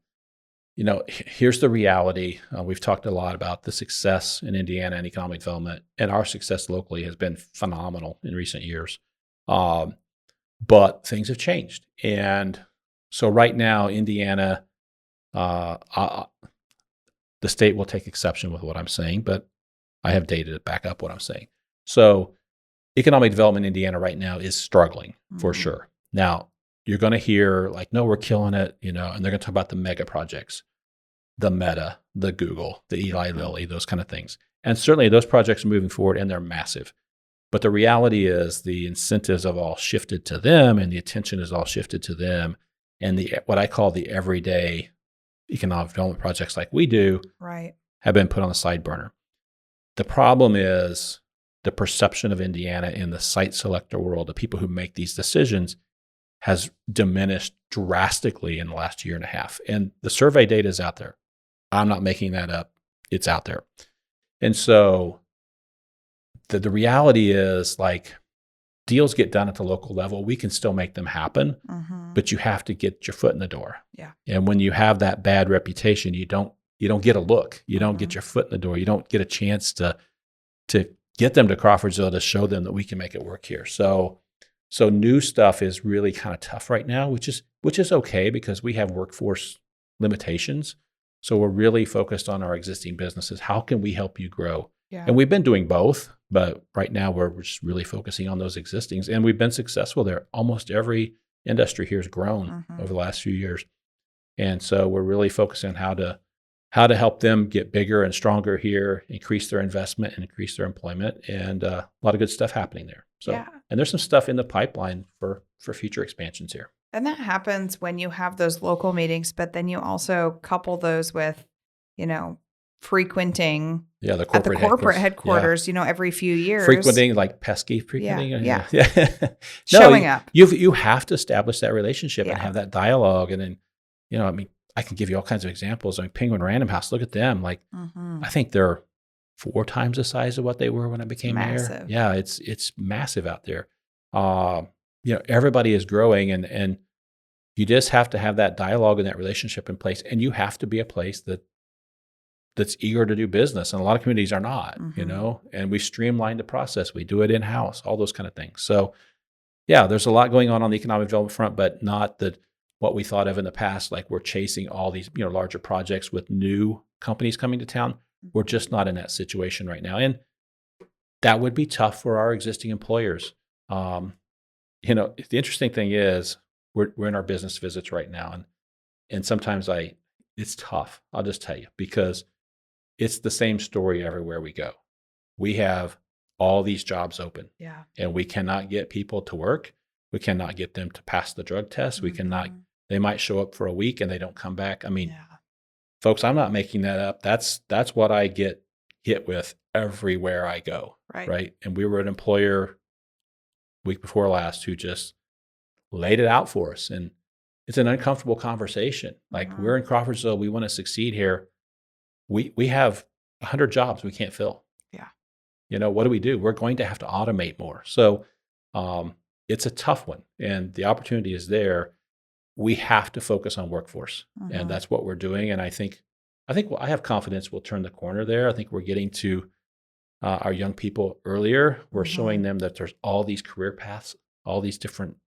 Here's the reality. We've talked a lot about the success in Indiana and economic development, and our success locally has been phenomenal in recent years. But things have changed. And so right now, Indiana, the state will take exception with what I'm saying, but I have data to back up what I'm saying. So economic development in Indiana right now is struggling for sure. Now, you're going to hear like, no, we're killing it, and they're going to talk about the mega projects, the Meta, the Google, the Eli Lilly, those kind of things. And certainly those projects are moving forward and they're massive. But the reality is the incentives have all shifted to them, and the attention is all shifted to them. And what I call the everyday economic development projects like we do right. have been put on the side burner. The problem is the perception of Indiana in the site selector world, the people who make these decisions, has diminished drastically in the last year and a half. And the survey data is out there. I'm not making that up. It's out there. And so the reality is, like, deals get done at the local level. We can still make them happen, but you have to get your foot in the door. Yeah. And when you have that bad reputation, you don't get a look. You don't get your foot in the door. You don't get a chance to get them to Crawfordsville to show them that we can make it work here. So new stuff is really kind of tough right now, which is okay because we have workforce limitations. So we're really focused on our existing businesses. How can we help you grow? Yeah. And we've been doing both, but right now we're just really focusing on those existings, and we've been successful there. Almost every industry here has grown over the last few years. And so we're really focusing on how to help them get bigger and stronger here, increase their investment and increase their employment, and a lot of good stuff happening there. So, and there's some stuff in the pipeline for future expansions here. And that happens when you have those local meetings, but then you also couple those with, frequenting the at the corporate headquarters, every few years. Frequenting, like pesky frequenting. Yeah. No, Showing up. You have to establish that relationship and have that dialogue. And then, I can give you all kinds of examples. Penguin Random House, look at them. Like, I think they're 4 times the size of what they were when I became mayor. Yeah, it's massive out there. Everybody is growing, and you just have to have that dialogue and that relationship in place. And you have to be a place that's eager to do business. And a lot of communities are not, and we streamline the process. We do it in-house, all those kind of things. So yeah, there's a lot going on the economic development front, but not what we thought of in the past, like we're chasing all these, larger projects with new companies coming to town. We're just not in that situation right now. And that would be tough for our existing employers. The interesting thing is we're in our business visits right now. And sometimes it's tough. I'll just tell you, because it's the same story everywhere we go. We have all these jobs open, and we cannot get people to work. We cannot get them to pass the drug test. We cannot. They might show up for a week and they don't come back. Folks, I'm not making that up. That's what I get hit with everywhere I go. Right. And we were an employer week before last who just laid it out for us, and it's an uncomfortable conversation. Like, we're in Crawfordsville. We want to succeed here. We have 100 jobs we can't fill. Yeah. What do? We're going to have to automate more. So it's a tough one, and the opportunity is there. We have to focus on workforce, and that's what we're doing. And I think I have confidence we'll turn the corner there. I think we're getting to our young people earlier. We're showing them that there's all these career paths, all these different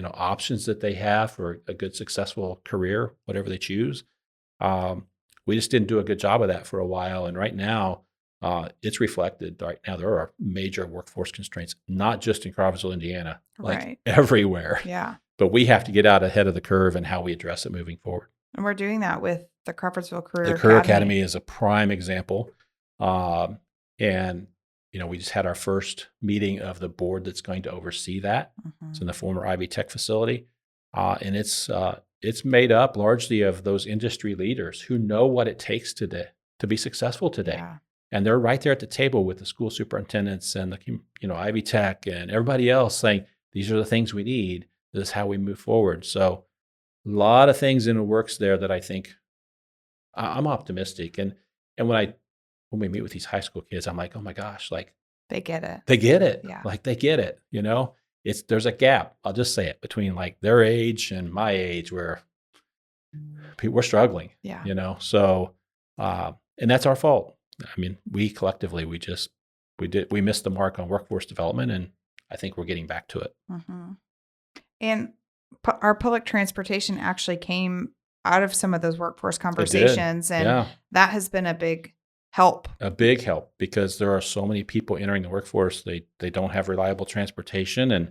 options that they have for a good, successful career, whatever they choose. We just didn't do a good job of that for a while. And right now, it's reflected. Right now, there are major workforce constraints, not just in Crawfordsville, Indiana, like everywhere. Yeah. But we have to get out ahead of the curve and how we address it moving forward. And we're doing that with the Crawfordsville Career Academy. The Career Academy is a prime example. And we just had our first meeting of the board that's going to oversee that. It's in the former Ivy Tech facility. And it's made up largely of those industry leaders who know what it takes today to be successful today. Yeah. And they're right there at the table with the school superintendents and the Ivy Tech and everybody else saying, these are the things we need. This is how we move forward. So a lot of things in the works there that I think I'm optimistic. And when we meet with these high school kids, I'm like, oh my gosh, like they get it. They get it. Yeah. Like they get it. There's a gap. I'll just say it between like their age and my age where we're struggling. Yeah. So and that's our fault. We collectively we missed the mark on workforce development, and I think we're getting back to it. And our public transportation actually came out of some of those workforce conversations, and that has been a big help. A big help, because there are so many people entering the workforce. They don't have reliable transportation, and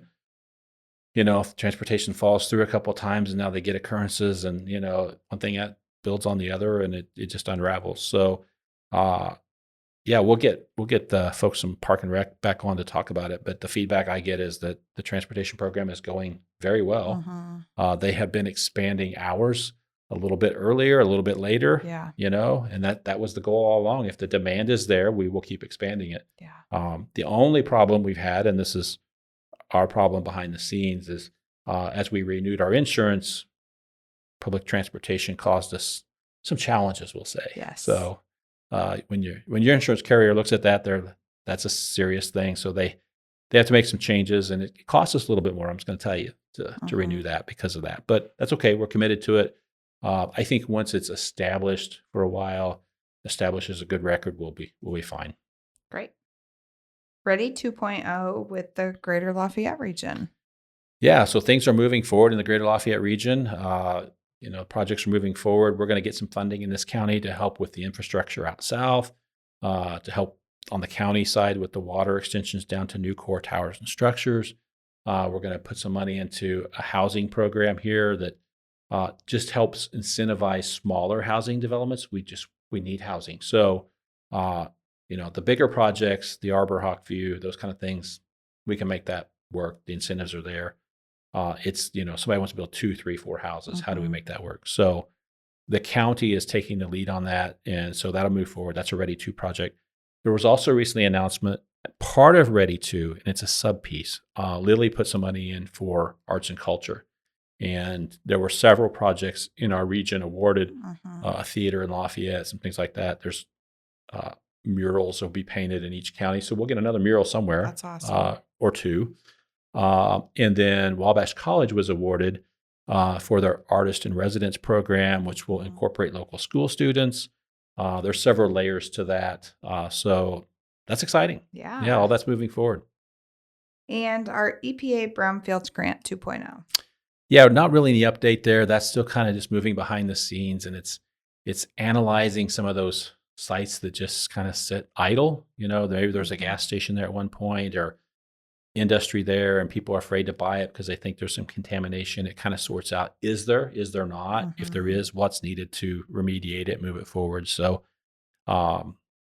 if transportation falls through a couple of times, and now they get occurrences, and one thing that builds on the other, and it just unravels. So Yeah, we'll get the folks from Park and Rec back on to talk about it. But the feedback I get is that the transportation program is going very well. They have been expanding hours a little bit earlier, a little bit later. Yeah. And that was the goal all along. If the demand is there, we will keep expanding it. Yeah. The only problem we've had, and this is our problem behind the scenes, is as we renewed our insurance, public transportation caused us some challenges, we'll say. Yes. So when your insurance carrier looks at that, that's a serious thing. So they have to make some changes, and it costs us a little bit more. I'm just going to tell you to renew that because of that. But that's okay. We're committed to it. I think once it's established for a while, establishes a good record, we'll be fine. Great. Ready 2.0 with the Greater Lafayette region. Yeah, so things are moving forward in the Greater Lafayette region. Projects are moving forward. We're going to get some funding in this county to help with the infrastructure out south, to help on the county side with the water extensions down to new core towers and structures. We're going to put some money into a housing program here that just helps incentivize smaller housing developments. We need housing. So, the bigger projects, the Arbor Hawk View, those kind of things, we can make that work. The incentives are there. It's, somebody wants to build 2, 3, 4 houses. How do we make that work? So the county is taking the lead on that. And so that'll move forward. That's a Ready 2 project. There was also recently an announcement, part of Ready 2, and it's a sub piece. Lilly put some money in for arts and culture. And there were several projects in our region awarded, a theater in Lafayette, some things like that. There's murals will be painted in each county. So we'll get another mural somewhere. That's awesome. Or two. And then Wabash College was awarded for their Artist in Residence program, which will incorporate local school students. There's several layers to that. So that's exciting. Yeah. Yeah, all that's moving forward. And our EPA Brownfields Grant 2.0. Yeah, not really any update there. That's still kind of just moving behind the scenes, and it's analyzing some of those sites that just kind of sit idle. Maybe there's a gas station there at one point or industry there, and people are afraid to buy it because they think there's some contamination. It kind of sorts out, is there not? If there is, what's needed to remediate it, move it forward. So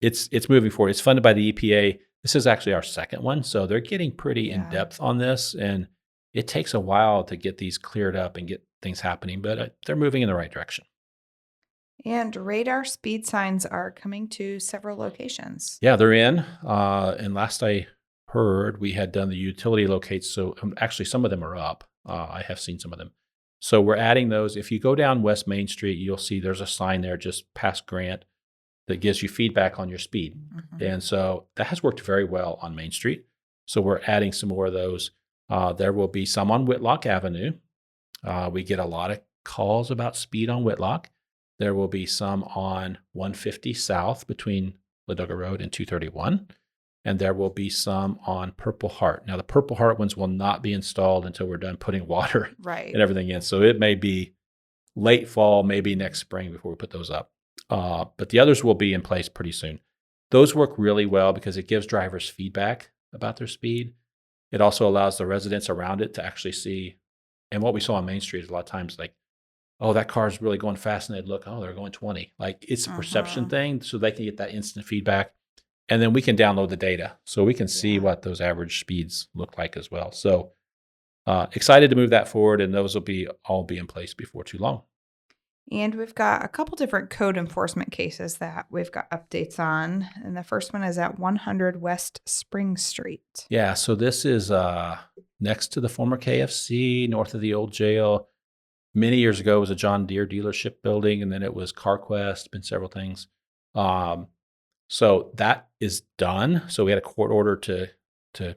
it's moving forward. It's funded by the EPA. This is actually our second one. So they're getting pretty in depth on this, and it takes a while to get these cleared up and get things happening, but they're moving in the right direction. And radar speed signs are coming to several locations. Yeah, they're in. And last I heard, we had done the utility locates. So actually, some of them are up. I have seen some of them. So we're adding those. If you go down West Main Street, you'll see there's a sign there just past Grant that gives you feedback on your speed. And so that has worked very well on Main Street. So we're adding some more of those. There will be some on Whitlock Avenue. We get a lot of calls about speed on Whitlock. There will be some on 150 South between Ladoga Road and 231. And there will be some on Purple Heart. Now, the Purple Heart ones will not be installed until we're done putting water and everything in. So it may be late fall, maybe next spring before we put those up. But the others will be in place pretty soon. Those work really well because it gives drivers feedback about their speed. It also allows the residents around it to actually see. And what we saw on Main Street is a lot of times like, oh, that car is really going fast. And they'd look, oh, they're going 20. Like it's a perception thing. So they can get that instant feedback. And then we can download the data so we can see what those average speeds look like as well. So excited to move that forward, and those will all be in place before too long. And we've got a couple different code enforcement cases that we've got updates on. And the first one is at 100 West Spring Street. Yeah, so this is next to the former KFC, north of the old jail. Many years ago, it was a John Deere dealership building, and then it was CarQuest, been several things. So that is done. So we had a court order to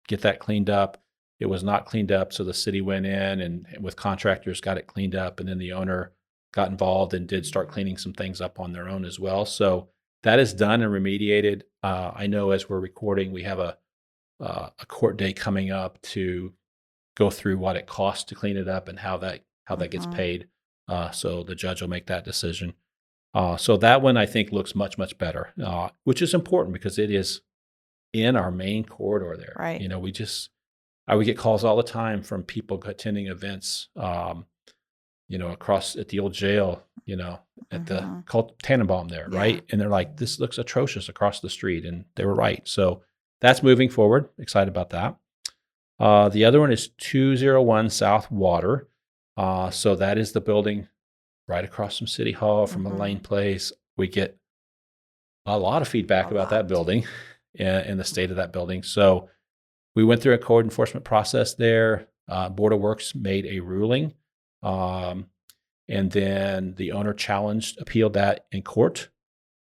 get that cleaned up. It was not cleaned up, so the city went in and with contractors got it cleaned up, and then the owner got involved and did start cleaning some things up on their own as well. So that is done and remediated. I know as we're recording, we have a court date coming up to go through what it costs to clean it up and how that gets paid. So the judge will make that decision. So that one I think looks much, much better, which is important because it is in our main corridor there. Right. I would get calls all the time from people attending events, across at the old jail. at the called Tannenbaum there, right? And they're like, this looks atrocious across the street. And they were right. So that's moving forward. Excited about that. The other one is 201 South Water. So that is the building right across from City Hall, from the Lane Place. We get a lot of feedback about that building and the state of that building. So we went through a code enforcement process there. Board of Works made a ruling. And then the owner appealed that in court.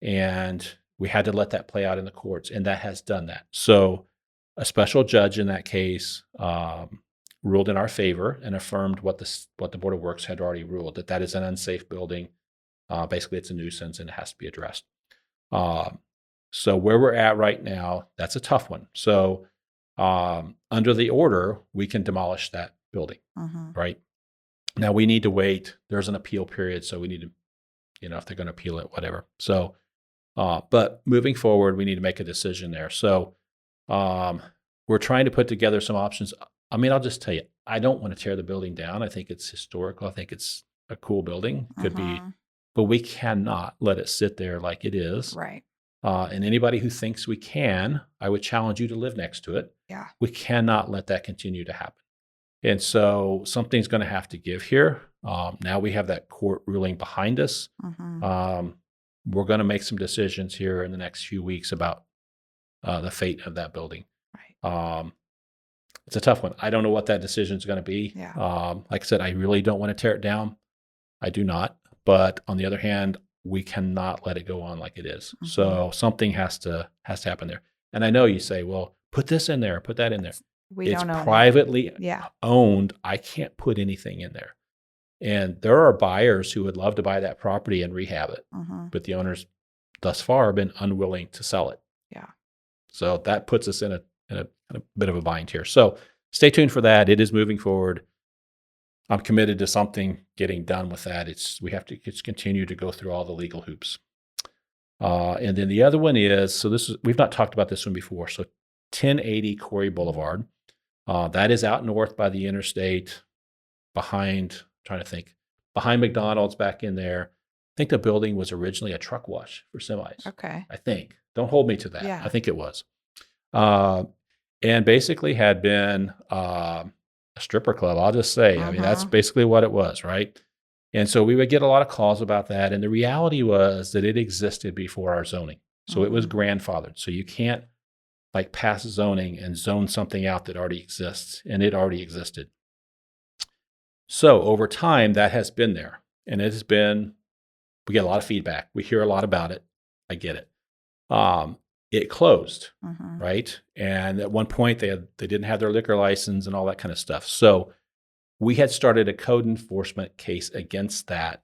And we had to let that play out in the courts. And that has done that. So a special judge in that case ruled in our favor and affirmed what the Board of Works had already ruled, that is an unsafe building. Basically, it's a nuisance and it has to be addressed. So where we're at right now, that's a tough one. So under the order, we can demolish that building, right? Now we need to wait. There's an appeal period, so we need to, if they're going to appeal it, whatever. So, but moving forward, we need to make a decision there. So we're trying to put together some options. I mean, I'll just tell you, I don't want to tear the building down. I think it's historical. I think it's a cool building. Could be, but we cannot let it sit there like it is. Right. And anybody who thinks we can, I would challenge you to live next to it. Yeah. We cannot let that continue to happen. And so something's going to have to give here. Now we have that court ruling behind us. We're going to make some decisions here in the next few weeks about the fate of that building. Right. It's a tough one. I don't know what that decision is going to be. Yeah. Like I said, I really don't want to tear it down. I do not. But on the other hand, we cannot let it go on like it is. So something has to happen there. And I know you say, well, put this in there, put that in there. It's privately owned. I can't put anything in there. And there are buyers who would love to buy that property and rehab it. But the owners thus far have been unwilling to sell it. Yeah. So that puts us in a bit of a bind here. So stay tuned for that. It is moving forward. I'm committed to something getting done with that. We have to continue to go through all the legal hoops. And then the other one is, we've not talked about this one before. So 1080 Corey Boulevard. That is out north by the interstate behind McDonald's back in there. I think the building was originally a truck wash for semis. Okay. I think. Don't hold me to that. Yeah. I think it was. And basically had been a stripper club, I'll just say. I mean, that's basically what it was, right? And so we would get a lot of calls about that. And the reality was that it existed before our zoning. So it was grandfathered. So you can't pass zoning and zone something out that already exists. And it already existed. So over time, that has been there. And it has been, we get a lot of feedback. We hear a lot about it. I get it. It closed, right? And at one point, they didn't have their liquor license and all that kind of stuff. So we had started a code enforcement case against that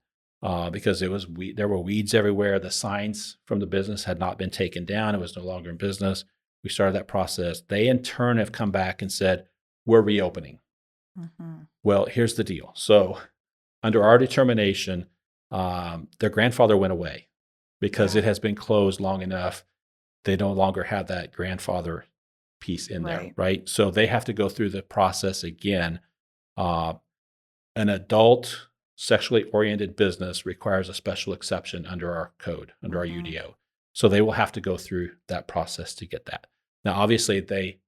because there were weeds everywhere. The signs from the business had not been taken down. It was no longer in business. We started that process. They, in turn, have come back and said, we're reopening. Well, here's the deal. So under our determination, their grandfather went away because it has been closed long enough. They no longer have that grandfather piece in there, right? So they have to go through the process again. An adult sexually oriented business requires a special exception under our code, under our UDO. So they will have to go through that process to get that. Now, obviously, they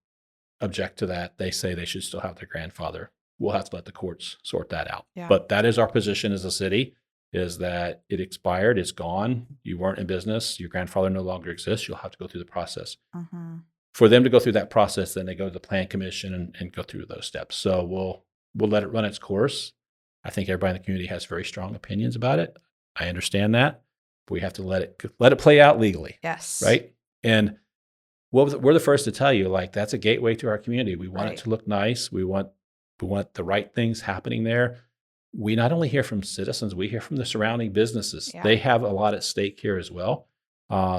object to that. They say they should still have their grandfather. We'll have to let the courts sort that out. Yeah. But that is our position as a city, is that it expired, it's gone, you weren't in business, your grandfather no longer exists, you'll have to go through the process. For them to go through that process, then they go to the plan commission and go through those steps. So we'll let it run its course. I think everybody in the community has very strong opinions about it. I understand that. But we have to let it play out legally. Yes. Right? And we're the first to tell you, that's a gateway to our community. We want it to look nice. We want the right things happening there. We not only hear from citizens, we hear from the surrounding businesses. Yeah. They have a lot at stake here as well.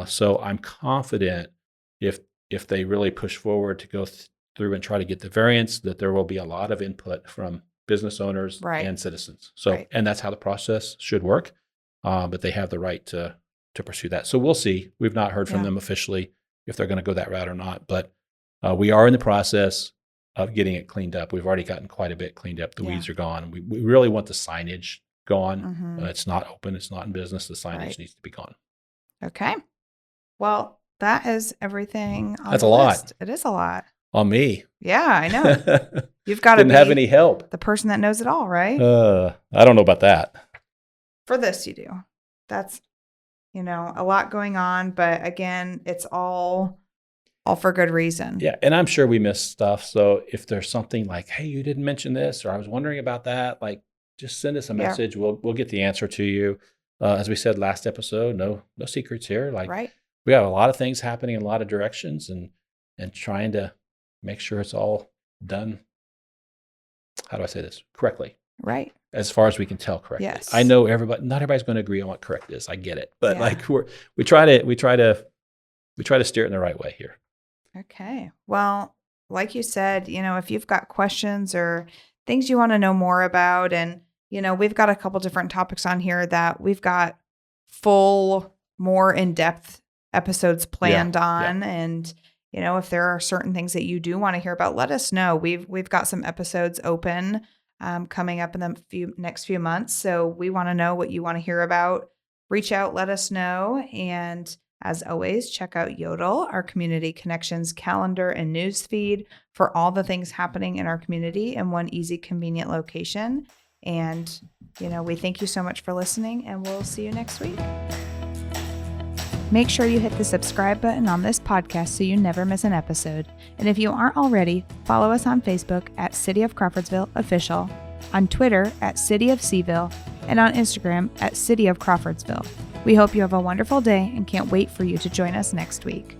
So I'm confident if they really push forward to go through and try to get the variance, that there will be a lot of input from business owners and citizens. So, and that's how the process should work. But they have the right to pursue that. So we'll see. We've not heard from them officially if they're going to go that route or not. But we are in the process of getting it cleaned up. We've already gotten quite a bit cleaned up. The weeds are gone. We really want the signage gone. It's not open. It's not in business. The signage needs to be gone. Okay. Well, that is everything on That's the a lot. list. It is a lot. On me. Yeah, I know. You've got to Didn't have any help. The person that knows it all, right? I don't know about that. For this, you do. That's, a lot going on. But again, it's all for good reason. Yeah. And I'm sure we missed stuff. So if there's something like, hey, you didn't mention this, or I was wondering about that, like just send us a message. We'll get the answer to you. As we said last episode, no secrets here. Like we have a lot of things happening in a lot of directions and trying to make sure it's all done. How do I say this? Correctly. Right. As far as we can tell correctly. Yes. I know not everybody's going to agree on what correct is. I get it. But we try to steer it in the right way here. Okay. Well, like you said, if you've got questions or things you want to know more about, and, we've got a couple different topics on here that we've got full, more in-depth episodes planned on. And, if there are certain things that you do want to hear about, let us know. We've got some episodes open coming up in the next few months. So we want to know what you want to hear about. Reach out, let us know. And as always, check out Yodel, our community connections calendar and news feed for all the things happening in our community in one easy, convenient location. And, we thank you so much for listening, and we'll see you next week. Make sure you hit the subscribe button on this podcast so you never miss an episode. And if you aren't already, follow us on Facebook at City of Crawfordsville Official, on Twitter at City of Seaville, and on Instagram at City of Crawfordsville. We hope you have a wonderful day and can't wait for you to join us next week.